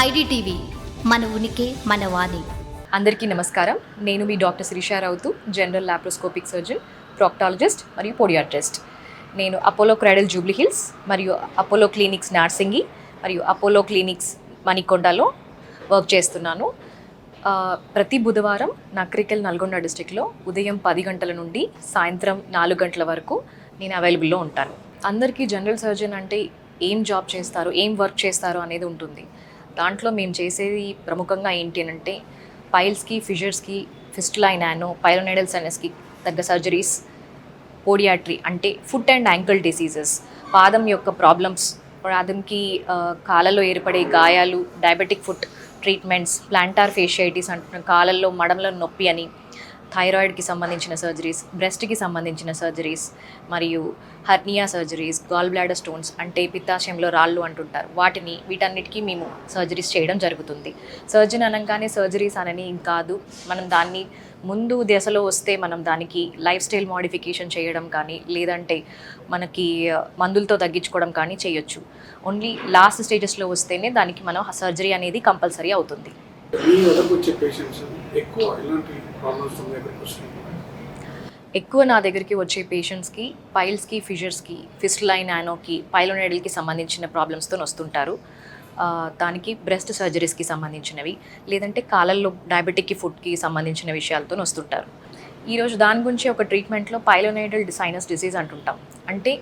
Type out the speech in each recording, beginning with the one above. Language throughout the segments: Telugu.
ఐడిటీవీ మన ఉనికి మన వాణి. అందరికీ నమస్కారం. నేను మీ doctor Sirisha Ravutu, general laparoscopic surgeon, proctologist మరియు పోడియాట్రిస్ట్. నేను అపోలో క్రైడల్ జూబ్లీ హిల్స్ మరియు అపోలో క్లినిక్స్ నార్సింగి మరియు అపోలో క్లినిక్స్ మణికొండలో వర్క్ చేస్తున్నాను. ప్రతి బుధవారం నకరికల్ నల్గొండ డిస్టిక్లో ఉదయం 10 గంటల నుండి సాయంత్రం 4 గంటల వరకు నేను అవైలబుల్లో ఉంటాను. అందరికీ జనరల్ సర్జన్ అంటే ఏం జాబ్ చేస్తారు, ఏం వర్క్ చేస్తారు అనేది ఉంటుంది. దాంట్లో మేము చేసేది ప్రముఖంగా ఏంటి అంటే పైల్స్కి, ఫిషర్స్కి, ఫిస్టులా నానో, పైలోనైడల్ సైనస్కి తగ్గ సర్జరీస్, పోడియాట్రీ అంటే ఫుట్ అండ్ యాంకిల్ డిసీజెస్, పాదం యొక్క ప్రాబ్లమ్స్, పాదంకి కాళ్ళలో ఏర్పడే గాయాలు, diabetic foot treatments, planter fasciitis అంటున్న కాళ్ళల్లో మడంలో నొప్పి అని, థైరాయిడ్కి సంబంధించిన సర్జరీస్, బ్రెస్ట్కి సంబంధించిన సర్జరీస్ మరియు hernia surgeries, gall bladder stones అంటే పిత్తాశయంలో రాళ్ళు అంటుంటారు, వీటన్నిటికీ మేము సర్జరీస్ చేయడం జరుగుతుంది. సర్జన్ అనగానే సర్జరీస్ అనని కాదు, మనం దాన్ని ముందు దశలో వస్తే మనం దానికి లైఫ్ స్టైల్ మోడిఫికేషన్ చేయడం కానీ లేదంటే మనకి మందులతో తగ్గించుకోవడం కానీ చేయొచ్చు. ఓన్లీ లాస్ట్ స్టేజెస్లో వస్తేనే దానికి మనం సర్జరీ అనేది కంపల్సరీ అవుతుంది. ఎక్కువ నా దగ్గరికి వచ్చే పేషెంట్స్కి పైల్స్కి, ఫిషర్స్కి, ఫిస్టులా నానోకి, పైలోనైడల్కి సంబంధించిన ప్రాబ్లమ్స్తో వస్తుంటారు. దానికి బ్రెస్ట్ సర్జరీస్కి సంబంధించినవి లేదంటే కాళ్ళల్లో డయాబెటిక్కి ఫుడ్కి సంబంధించిన విషయాలతో వస్తుంటారు. ఈరోజు దాని గురించి ఒక ట్రీట్మెంట్లో పైలోనైడల్ సైనస్ డిసీజ్ అంటుంటాం. అంటే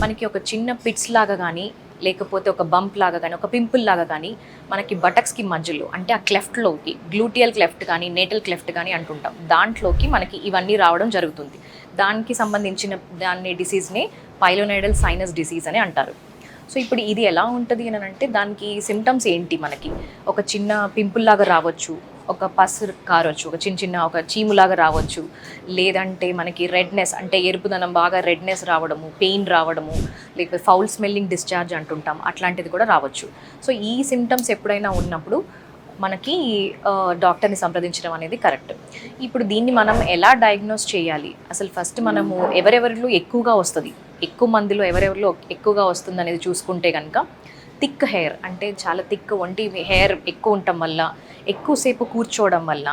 మనకి ఒక చిన్న పిట్స్ లాగా కానీ లేకపోతే ఒక బంప్ లాగా కానీ ఒక పింపుల్ లాగా కానీ మనకి బటక్స్కి మధ్యలో అంటే ఆ క్లెఫ్ట్లోకి గ్లూటియల్ క్లెఫ్ట్ కానీ నేటల్ క్లెఫ్ట్ కానీ అంటుంటాం, దాంట్లోకి మనకి ఇవన్నీ రావడం జరుగుతుంది. దానికి సంబంధించిన దాన్ని డిసీజ్నే పైలోనైడల్ సైనస్ డిసీజ్ అని అంటారు. సో ఇప్పుడు ఇది ఎలా ఉంటుంది అని అంటే దానికి సిమ్టమ్స్ ఏంటి, మనకి ఒక చిన్న పింపుల్ లాగా రావచ్చు, ఒక పస్ కారవచ్చు, ఒక చిన్న ఒక చీములాగా రావచ్చు, లేదంటే మనకి రెడ్నెస్ అంటే ఎరుపుదనం బాగా రెడ్నెస్ రావడము, పెయిన్ రావడము, లేకపోతే ఫౌల్ స్మెల్లింగ్ డిశ్చార్జ్ అంటుంటాం, అట్లాంటిది కూడా రావచ్చు. సో ఈ సిమ్టమ్స్ ఎప్పుడైనా ఉన్నప్పుడు మనకి డాక్టర్ని సంప్రదించడం అనేది కరెక్ట్. ఇప్పుడు దీన్ని మనం ఎలా డయాగ్నోస్ చేయాలి, అసలు ఫస్ట్ మనము ఎవరెవరిలో ఎక్కువగా వస్తుంది, ఎక్కువ మందిలో ఎవరెవరిలో ఎక్కువగా వస్తుంది అనేది చూసుకుంటే కనుక థిక్ హెయిర్ అంటే చాలా థిక్ ఒంటి హెయిర్ ఎక్కువ ఉండటం వల్ల, ఎక్కువసేపు కూర్చోవడం వల్ల,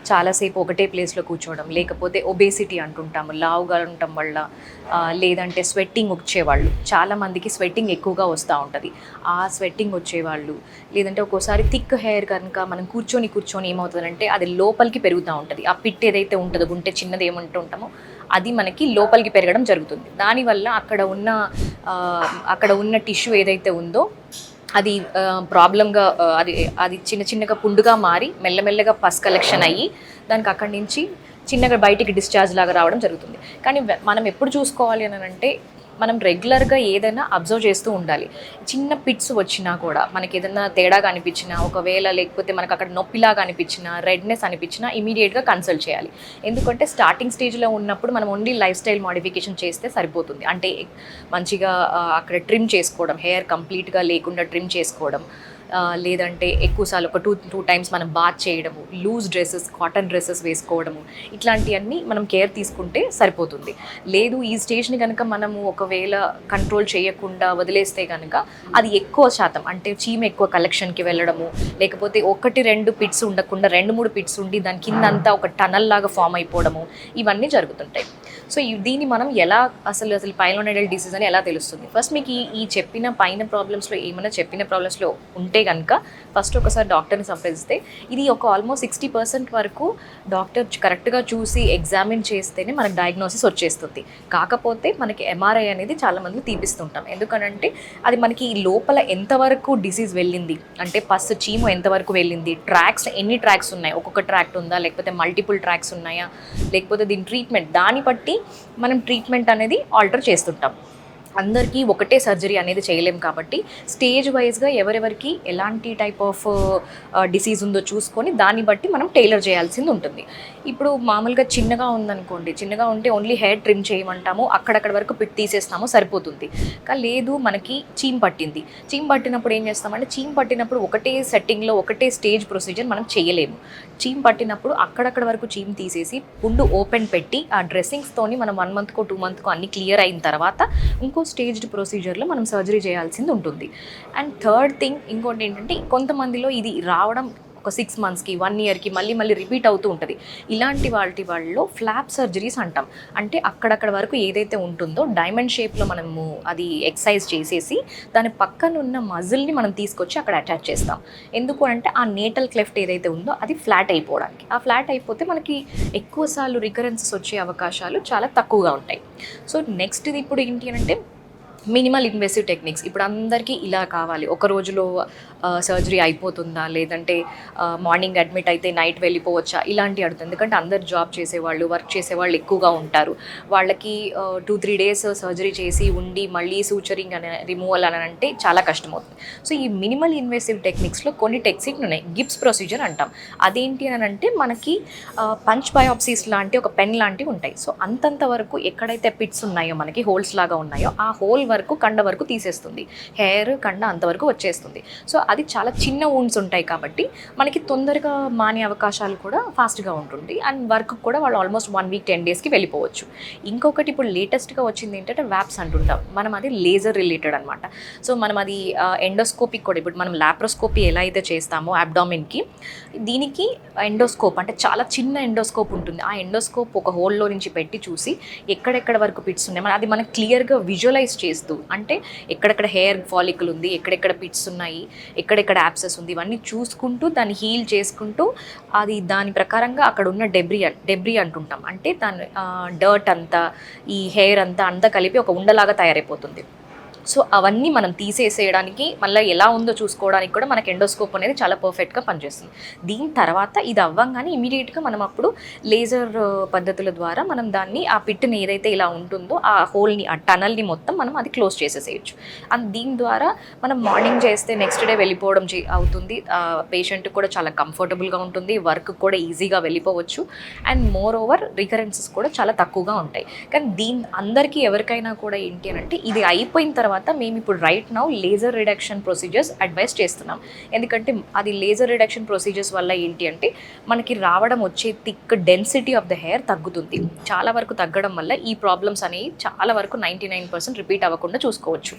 చాలాసేపు ఒకటే ప్లేస్లో కూర్చోవడం, లేకపోతే ఒబేసిటీ అంటుంటాము లావుగా ఉండటం వల్ల, లేదంటే స్వెట్టింగ్ వచ్చేవాళ్ళు, చాలామందికి స్వెట్టింగ్ ఎక్కువగా వస్తూ ఉంటుంది, ఆ స్వెట్టింగ్ వచ్చేవాళ్ళు, లేదంటే ఒక్కోసారి థిక్ హెయిర్ కనుక మనం కూర్చొని ఏమవుతుందంటే అది లోపలికి పెరుగుతూ ఉంటుంది. ఆ పిట్ ఏదైతే ఉంటుందో గుంటె చిన్నది ఏమంటూ ఉంటామో అది మనకి లోపలికి పెరగడం జరుగుతుంది. దానివల్ల అక్కడ ఉన్న టిష్యూ ఏదైతే ఉందో అది ప్రాబ్లంగా అది చిన్నగా పుండుగా మారి మెల్లమెల్లగా పస్ కలెక్షన్ అయ్యి దానికి అక్కడి నుంచి చిన్నగా బయటికి డిశ్చార్జ్ లాగా రావడం జరుగుతుంది. కానీ మనం ఎప్పుడు చూసుకోవాలి అని అంటే మనం రెగ్యులర్గా ఏదైనా అబ్జర్వ్ చేస్తూ ఉండాలి. చిన్న పిట్స్ వచ్చినా కూడా మనకి ఏదైనా తేడాగా అనిపించినా, ఒకవేళ లేకపోతే మనకు అక్కడ నొప్పిలాగా అనిపించినా, రెడ్నెస్ అనిపించినా ఇమీడియట్గా కన్సల్ట్ చేయాలి. ఎందుకంటే స్టార్టింగ్ స్టేజ్లో ఉన్నప్పుడు మనం ఓన్లీ లైఫ్ స్టైల్ మోడిఫికేషన్ చేస్తే సరిపోతుంది. అంటే మంచిగా అక్కడ ట్రిమ్ చేసుకోవడం, హెయిర్ కంప్లీట్గా లేకుండా ట్రిమ్ చేసుకోవడం, లేదంటే ఎక్కువసార్లు ఒక టూ టైమ్స్ మనం బాత్ చేయడము, లూజ్ డ్రెస్సెస్, కాటన్ డ్రెస్సెస్ వేసుకోవడము, ఇట్లాంటివన్నీ మనం కేర్ తీసుకుంటే సరిపోతుంది. లేదు ఈ స్టేజ్ని కనుక మనము ఒకవేళ కంట్రోల్ చేయకుండా వదిలేస్తే కనుక అది ఎక్కువ శాతం అంటే చీమ ఎక్కువ కలెక్షన్కి వెళ్ళడము, లేకపోతే 1-2 పిట్స్ ఉండకుండా 2-3 పిట్స్ ఉండి దాని కింద అంతా ఒక టనల్ లాగా ఫామ్ అయిపోవడము, ఇవన్నీ జరుగుతుంటాయి. సో దీన్ని మనం ఎలా అసలు పైలోనైడల్ డిసీజ్ అని ఎలా తెలుస్తుంది? ఫస్ట్ మీకు ఈ చెప్పిన పైన ప్రాబ్లమ్స్లో ఏమైనా చెప్పిన ప్రాబ్లమ్స్లో ఉంటే కనుక ఫస్ట్ ఒకసారి డాక్టర్ని సంప్రదిస్తే ఇది ఒక ఆల్మోస్ట్ 60% వరకు డాక్టర్ కరెక్ట్గా చూసి ఎగ్జామిన్ చేస్తేనే మనకు డయాగ్నోసిస్ వచ్చేస్తుంది. కాకపోతే మనకి ఎంఆర్ఐ అనేది చాలామంది తీపిస్తుంటాం. ఎందుకనంటే అది మనకి లోపల ఎంతవరకు డిసీజ్ వెళ్ళింది అంటే చీము ఎంతవరకు వెళ్ళింది, ఎన్ని ట్రాక్స్ ఉన్నాయి, ఒక్కొక్క ట్రాక్ట్ ఉందా లేకపోతే మల్టిపుల్ ట్రాక్స్ ఉన్నాయా, లేకపోతే దీని ట్రీట్మెంట్, దాన్ని బట్టి మనం ట్రీట్మెంట్ అనేది ఆల్టర్ చేస్తుంటాం. అందరికీ ఒకటే సర్జరీ అనేది చేయలేం కాబట్టి స్టేజ్ వైజ్గా ఎవరెవరికి ఎలాంటి టైప్ ఆఫ్ డిసీజ్ ఉందో చూసుకొని దాన్ని బట్టి మనం టైలర్ చేయాల్సింది ఉంటుంది. ఇప్పుడు మామూలుగా చిన్నగా ఉందనుకోండి, చిన్నగా ఉంటే ఓన్లీ హెయిర్ ట్రిమ్ చేయమంటాము, అక్కడక్కడ వరకు పిట్ తీసేస్తాము సరిపోతుంది. కానీ లేదు మనకి చీమ్ పట్టినప్పుడు ఏం చేస్తామంటే చీమ్ పట్టినప్పుడు ఒకటే సెట్టింగ్లో ఒకటే స్టేజ్ ప్రొసీజర్ మనం చేయలేము. చీమ్ పట్టినప్పుడు అక్కడక్కడ వరకు చీమ్ తీసేసి పుండు ఓపెన్ పెట్టి ఆ డ్రెస్సింగ్స్తోని మనం 1 మంత్కో 2 మంత్కో అన్ని క్లియర్ అయిన తర్వాత ఇంకో స్టేజ్డ్ ప్రొసీజర్లో మనం సర్జరీ చేయాల్సింది ఉంటుంది. అండ్ థర్డ్ థింగ్ ఇంకోటి ఏంటంటే, కొంతమందిలో ఇది రావడం ఒక 6 మంత్స్కి 1 ఇయర్కి మళ్ళీ రిపీట్ అవుతూ ఉంటుంది. ఇలాంటి వాళ్ళలో ఫ్లాప్ సర్జరీస్ అంటాం. అంటే అక్కడక్కడ వరకు ఏదైతే ఉంటుందో డైమండ్ షేప్లో మనము అది ఎక్సైజ్ చేసేసి దాని పక్కన ఉన్న మజిల్ని మనం తీసుకొచ్చి అక్కడ అటాచ్ చేస్తాం. ఎందుకు అంటే ఆ నేటల్ క్లెఫ్ట్ ఏదైతే ఉందో అది ఫ్లాట్ అయిపోవడానికి. ఆ ఫ్లాట్ అయిపోతే మనకి ఎక్కువసార్లు రికరెన్సెస్ వచ్చే అవకాశాలు చాలా తక్కువగా ఉంటాయి. సో నెక్స్ట్ది ఇప్పుడు ఏంటి అంటే మినిమల్ ఇన్వెసివ్ టెక్నిక్స్. ఇప్పుడు అందరికీ ఇలా కావాలి, ఒక రోజులో సర్జరీ అయిపోతుందా, లేదంటే మార్నింగ్ అడ్మిట్ అయితే నైట్ వెళ్ళిపోవచ్చా, ఇలాంటి అడుగుతుంది. ఎందుకంటే అందరు జాబ్ చేసేవాళ్ళు, వర్క్ చేసేవాళ్ళు ఎక్కువగా ఉంటారు. వాళ్ళకి 2-3 డేస్ సర్జరీ చేసి ఉండి మళ్ళీ సూచరింగ్ అని రిమూవల్ అని అంటే చాలా కష్టమవుతుంది. సో ఈ మినిమల్ ఇన్వెసివ్ టెక్నిక్స్లో కొన్ని టెక్నిక్స్ ఉన్నాయి. గిప్స్ ప్రొసీజర్ అంటాం. అదేంటి అని అంటే మనకి పంచ్ బయోప్సీస్ లాంటి ఒక పెన్ లాంటివి ఉంటాయి. సో అంతంత వరకు ఎక్కడైతే పిట్స్ ఉన్నాయో, మనకి హోల్స్ లాగా ఉన్నాయో, ఆ హోల్ వరకు కండ వరకు తీసేస్తుంది. హెయిర్ కండ అంతవరకు వచ్చేస్తుంది. సో అది చాలా చిన్న వూండ్స్ ఉంటాయి కాబట్టి మనకి తొందరగా మానే అవకాశాలు కూడా ఫాస్ట్గా ఉంటుంది. అండ్ వర్క్ కూడా వాళ్ళు ఆల్మోస్ట్ 1 వీక్ 10 డేస్కి వెళ్ళిపోవచ్చు. ఇంకొకటి ఇప్పుడు లేటెస్ట్గా వచ్చింది ఏంటంటే వ్యాప్స్ అంటుంటాం మనం. అది లేజర్ రిలేటెడ్ అనమాట. సో మనం అది ఎండోస్కోపిక్ కూడా, ఇప్పుడు మనం లాప్రోస్కోపీ ఎలా అయితే చేస్తామో అబ్డామిన్కి, దీనికి ఎండోస్కోప్ అంటే చాలా చిన్న ఎండోస్కోప్ ఉంటుంది. ఆ ఎండోస్కోప్ ఒక హోల్లో నుంచి పెట్టి చూసి ఎక్కడెక్కడ వరకు పిట్స్ ఉన్నాయి అది మనకు క్లియర్గా విజువలైజ్ చేస్తూ, అంటే ఎక్కడెక్కడ హెయిర్ ఫాలికల్ ఉంది, ఎక్కడెక్కడ పిట్స్ ఉన్నాయి, ఎక్కడెక్కడ యాప్సెస్ ఉంది, ఇవన్నీ చూసుకుంటూ దాన్ని హీల్ చేసుకుంటూ అది దాని ప్రకారంగా అక్కడ ఉన్న డెబ్రీ అంటుంటాం. అంటే దాని డర్ట్ అంతా, ఈ హెయిర్ అంతా కలిపి ఒక ఉండలాగా తయారైపోతుంది. సో అవన్నీ మనం తీసేసేయడానికి, మళ్ళీ ఎలా ఉందో చూసుకోవడానికి కూడా మనకి ఎండోస్కోప్ అనేది చాలా పర్ఫెక్ట్గా పనిచేస్తుంది. దీని తర్వాత ఇది అవ్వంగానే ఇమీడియట్గా మనం అప్పుడు లేజర్ పద్ధతుల ద్వారా మనం దాన్ని, ఆ పిట్ని ఏదైతే ఇలా ఉంటుందో ఆ హోల్ని, ఆ టనల్ని మొత్తం మనం అది క్లోజ్ చేసేసేయచ్చు. అండ్ దీని ద్వారా మనం మార్నింగ్ చేస్తే నెక్స్ట్ డే వెళ్ళిపోవడం అవుతుంది. పేషెంట్ కూడా చాలా కంఫర్టబుల్గా ఉంటుంది, వర్క్ కూడా ఈజీగా వెళ్ళిపోవచ్చు. అండ్ మోర్ ఓవర్ రికరెన్సెస్ కూడా చాలా తక్కువగా ఉంటాయి. కానీ అందరికీ ఎవరికైనా కూడా ఏంటి అని అంటే, ఇది అయిపోయిన తర్వాత మేము ఇప్పుడు right now laser reduction procedures advice చేస్తున్నాం. ఎందుకంటే అది లేజర్ రిడక్షన్ ప్రొసీజర్స్ వల్ల ఏంటి అంటే మనకి రావడం వచ్చే thick density of the hair తగ్గుతుంది. చాలా వరకు తగ్గడం వల్ల ఈ ప్రాబ్లమ్స్ అనేవి చాలా వరకు 99% రిపీట్ అవ్వకుండా చూసుకోవచ్చు.